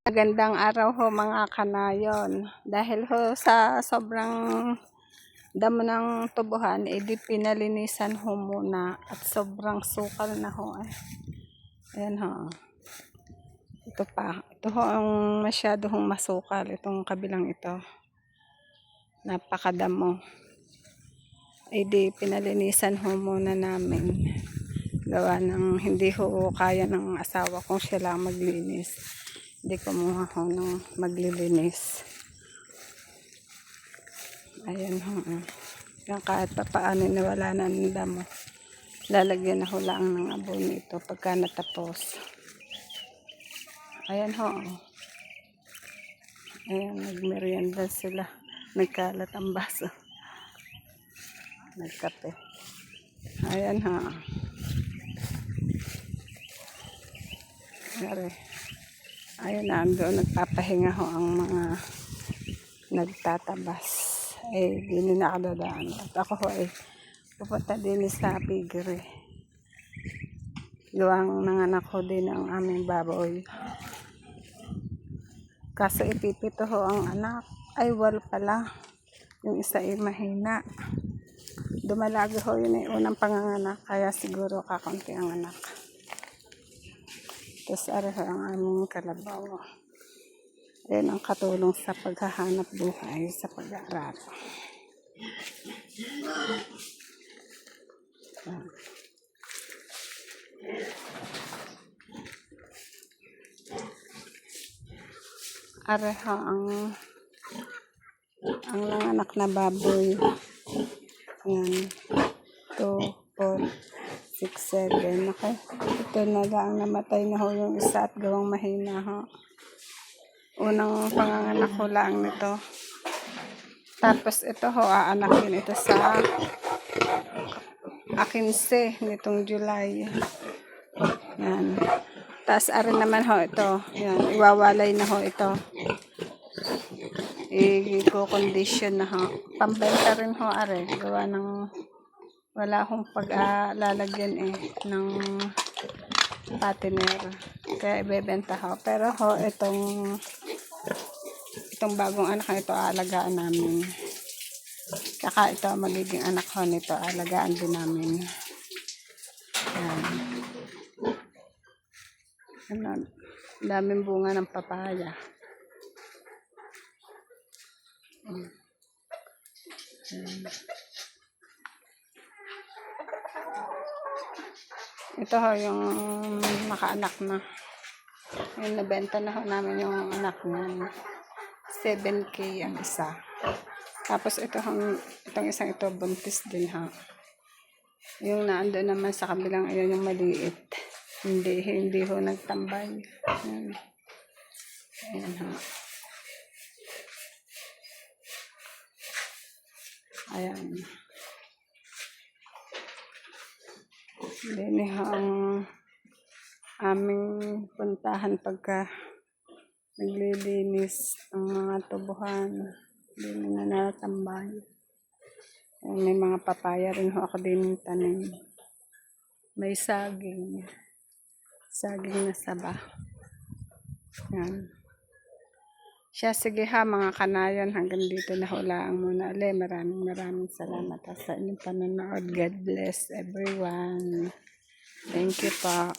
Magandang araw ho mga kanayon. Dahil ho sa sobrang damo ng tubuhan, edi pinalinisan ho muna at sobrang sukal na ho. Ayan ho. Ito pa. Ito ho ang masyado hong masukal. Itong kabilang ito. Napakadamo. Edi pinalinisan ho muna namin. Gawa ng hindi ho kaya ng asawa kong siya lang maglinis. Hindi ko muna ho nang maglilinis. Ayan ho. Yan kahit pa paano nawala na ng damo. Lalagyan na ho lang ng abono ito pagka natapos. Ayan ho. Ayan, nagmerienda sila. Nagkalat ang baso. Nagkape. Ayan ho. Ayun na, doon nagpapahinga ho ang mga nagtatabas. Di na nakadadaan. At ako ho pupunta din sa piggery. Luwang nanganak ho din ang aming baboy. Kaso ipipito ho ang anak. Ay, wal pala. Yung isa mahina. Dumalagi ho yun unang panganganak. Kaya siguro kakunti ang anak. Tapos ariho ang aming kalabaw. Ayan ang katulong sa paghahanap buhay sa pag-aaral. Ariho ang nanganak na baboy. Ayan. 2, 4, 6, 7. Okay. Ito na lang namatay na ho yung isa at gawang mahina ho. Unang panganganak ko lang nito. Tapos ito ho, aanakin ito sa 15 nitong July. Yan. Tapos arin naman ho ito. Yan. Iwawalay na ho ito. I-condition na ho. Pambenta rin ho are. Gawa ng wala akong pag-lalagyan ng patiner. Kaya ibebenta ho. Pero ho, itong bagong anak na ito, aalagaan namin. Kaka ito, magiging anak ho nito, aalagaan din namin. Ayan. Daming bunga ng papaya. Ayan. Ito ho yung nakaanak na. Yung nabenta na ho namin yung anak niya. 7K ang isa. Tapos itong isang ito, buntis din ha. Yung naando naman sa kabilang, ayan yung maliit. Hindi ho nagtambay. Ayan. Ayan ha. Ayan. Dini ho ang aming puntahan pagka naglilinis ang mga tubuhan. Hindi na natambay. May mga papaya rin ho ako din tanim. May saging. Saging na saba. Yan. Siya, sige ha mga kanayon. Hanggang dito na hulaan muna. Maraming salamat sa inyong panonood. God bless everyone. Thank you po.